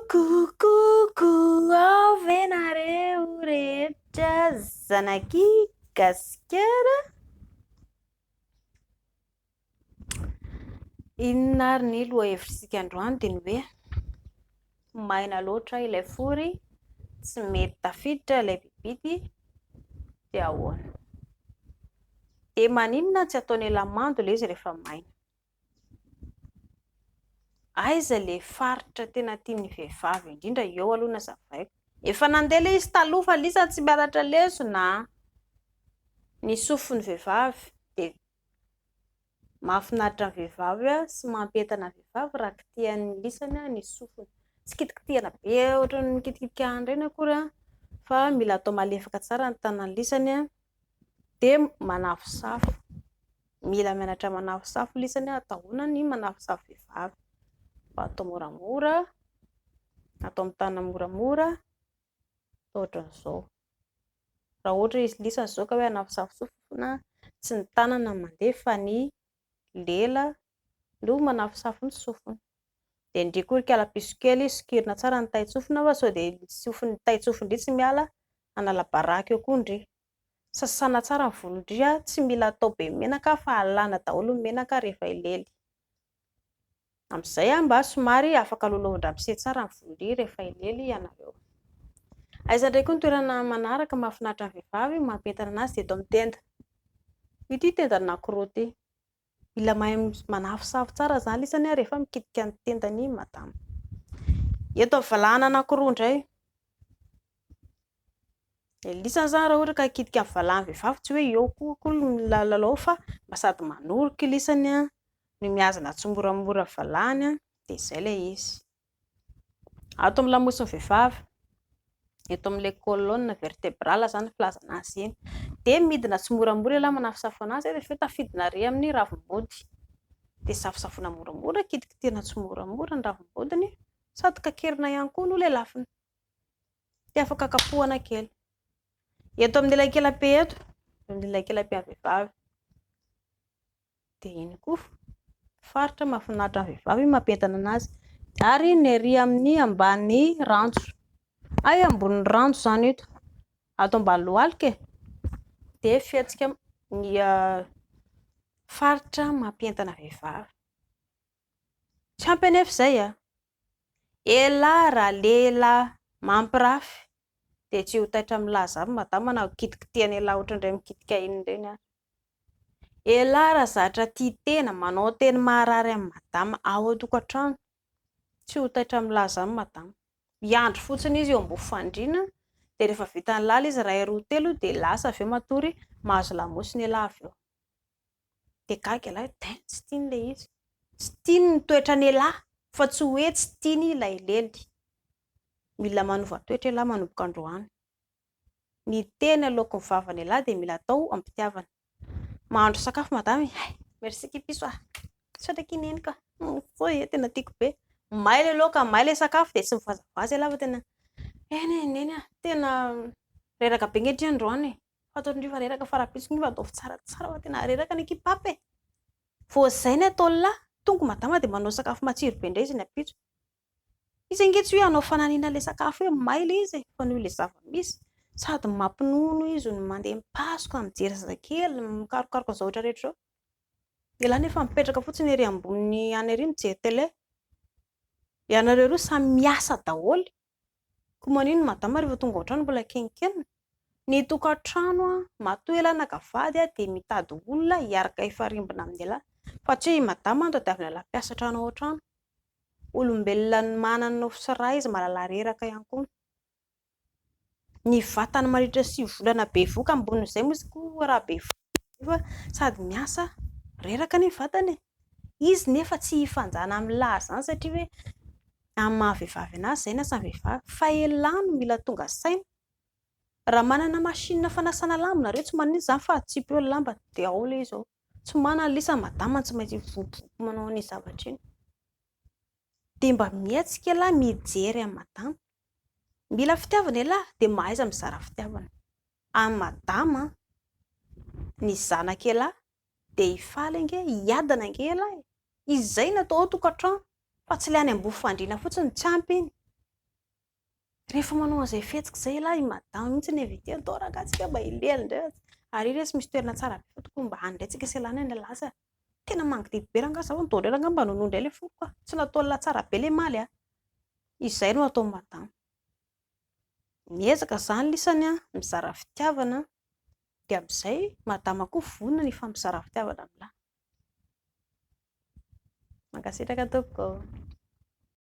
Coucou, avy nareo rehetra zanaky gasikara. Inona ary ny lohahevitsika androany dia ny hoe maina loatra ilay fory, tsy mety tafiditra ilay bibidy dia ahoana? Dia maninona tsy ataony ela mando ilay izy rehefa maina? Aiza ilay faritra tena tian'ny vehivavy indrindra eo aloha na zavaiko. Efa nandeha ilay izy taloha fa lisa tsy mianatra lesona. Ny sofin'ny vehivavy dia mahafinaritra ny vehivavy sy mampentana ny vehivavy raha kitihan'ny lisany ny sofiny. Tsy kitikitihana be ohatran'ny mikitikitika ireny akory fa mila atao malefaka tsara ny tanan'ny lisany dia manafosafo. Mila mianatra manafosafo lisany atahoana ny manafosafo vehivavy. Atao moramora, atao amin'ny tanana moramora, ohatran'izao. Raha ohatra izy lisany izao ka hoe hanafosafo sofina, tsy ny tanana mandeha fa ny lela no manafosafo ny sofina. Dia indray koa kalapiso kely sokirina tsara ny tai-tsofina fa sao dia ny tai-tsofina tsy miala, hanala baraka eo koa indray. Sasana tsara ny volon-dria, tsy mila atao be menaka fa alàna daholo ny menaka rehefa ilely. Amin'izay mba somary afaka lolohin-dramose tsara ny volon-dria rehefa ilely ianareo. Aiza indray koa ny toerana manaraka mahafinaritra ny vehivavy mampentana anazy dia eto amin'ny tenda. Ity tenda anankiroa ity. Mila mahay manafosafo tsara izany lisany rehefa mikitika ny tendany madama. Eto amin'ny valahana anankiroa indray. Ilay lisany izany raha ohatra ka hikitika amin'ny valahan'ny vehivavy tsy hoe eo koa ny lalao fa mba sady manoriky lisany no miazana tsimoramora valahany dia izay ilay izy. Ato amin'ny lamosiny vehivavy, eto amin'ilay colonne vertébrale izany filazana azy eny, dia midina tsimoramora ilay manafosafo anazy rehefa tafidina ary amin'ny ravim-body. Dia safosafoina moramora, kitikitihana tsimoramora ny ravim-bodiny, sady kakerina ihany koa no lelafiny. Dia afaka kapohana kely. Eto amin'ny elakelape eto, amin'ny elakelapen'ny vehivavy. Dia iny koa faritra mahafinaritra ny vehivavy mampentana anazy. Ary ny ery amin'ny ambany ranjo. Ay ambonin'ny ranjo izany eto. Ato ambany lohalika dia fihetsika ny faritra mampentana vehivavy. Tsy ampy anefa izay ela raha lela mampirafy dia tsy ho taitra milaza avy madama na kitikitihana ela ohatran'indray mikitika iny ireny ary. Ela raha zatra tia tena manao teny maharary amin'ny madama ao an-tokantrano tsy ho taitra milaza avy madama. Miandry fotsiny izy eo ambony fandriana dia rehefa vita ny lala izy iray roa telo dia lasa avy eo matory mahazo lamosiny ela avy eo. Dia gaga ela tsy tiany ilay izy. Tsy tiany ny toetrany ela fa tsy hoe tsy tiany ilay lely. Mila manova toetra ela manomboka androany. Ny teny alohan'ny vavany ela dia mila atao ampitiavana. Mahandro sakafo madama, merci kipiso sao kineny ka tena tiako be. May ilay laoka, may ilay sakafo dia tsy mivazavaza ela fa tena neny tena reraka be ankehitriny androany. Fataotry fa reraka fara-pitsony fa ataovy tsara fa tena reraka ny kipape. Vao izay ny ataony lahy, tonga madama dia manao sakafo matsiro be indray izy ny ampitso. Izy ange tsy hoe hanao fananiana ilay sakafo hoe may ilay izy fa noho ilay zava-misy. Sady mampinono izy no mandeha mipasoka, mijery zazakely, mikarokaroka izao rehetra rehetra izao. Ela nefa mipetraka fotsiny ery ambony any ery mijery télé. Ianareo roa samy miasa daholo. Koa manino madama rehefa tonga ao an-trano mbola kenikely. Ny tokantrano matoa ela nagavady dia mitady olona hiaraka hifarimbona amin'ny ela. Fa tsy hoe madama tadiavina lampiasatra ao an-trano. Olombelona manana nofo sy ra izy mahalala reraka ihany koa. Ny vatany maritra 9 volana be voka ambonin'izay moa izy koa raha be voka sady miasa reraka ny vatany. Izy nefa tsy hifanjana amin'ny lahy izany satria hoe amin'ny mahavehivavy anazy izay na samy vehivavy fa ela no mila tonga saina. Raha manana masinina fanasana lamba nareo tsy manino izany fa atsipy eo ny lamba dia ao ilay izy ao. Tsy manana lisa madama tsy maintsy vovovovo manao ny zavatra iny. Dia mba mihetsika ela mijery amin'ny madama. Mila fitiavana ela dia mahaiza mizara fitiavana. Amin'ny madama ny zanaka ela dia hifaly ange, hiadana ange ela. Izay natao ao tokantrano fa tsy ilay any ambony fandriana fotsiny tsy ampy iny. Rehefa manao an'izay fihetsika izay lahy madama mihitsy ny avy ety atao rangatsika mba hilena indray ary resy misy toerana tsara be fa tokony mba handraitsika selana ny lasa tena mangididy be rangasa ho ndao indray mba nono indray ilay foko tsy natao tsara be ilay maly izay no atao madama miezaka izany lisany mizara fitiavana dia amin'izay madama koa vonona ny famizara fitiavana amin'lahy mankasitraka tompoko.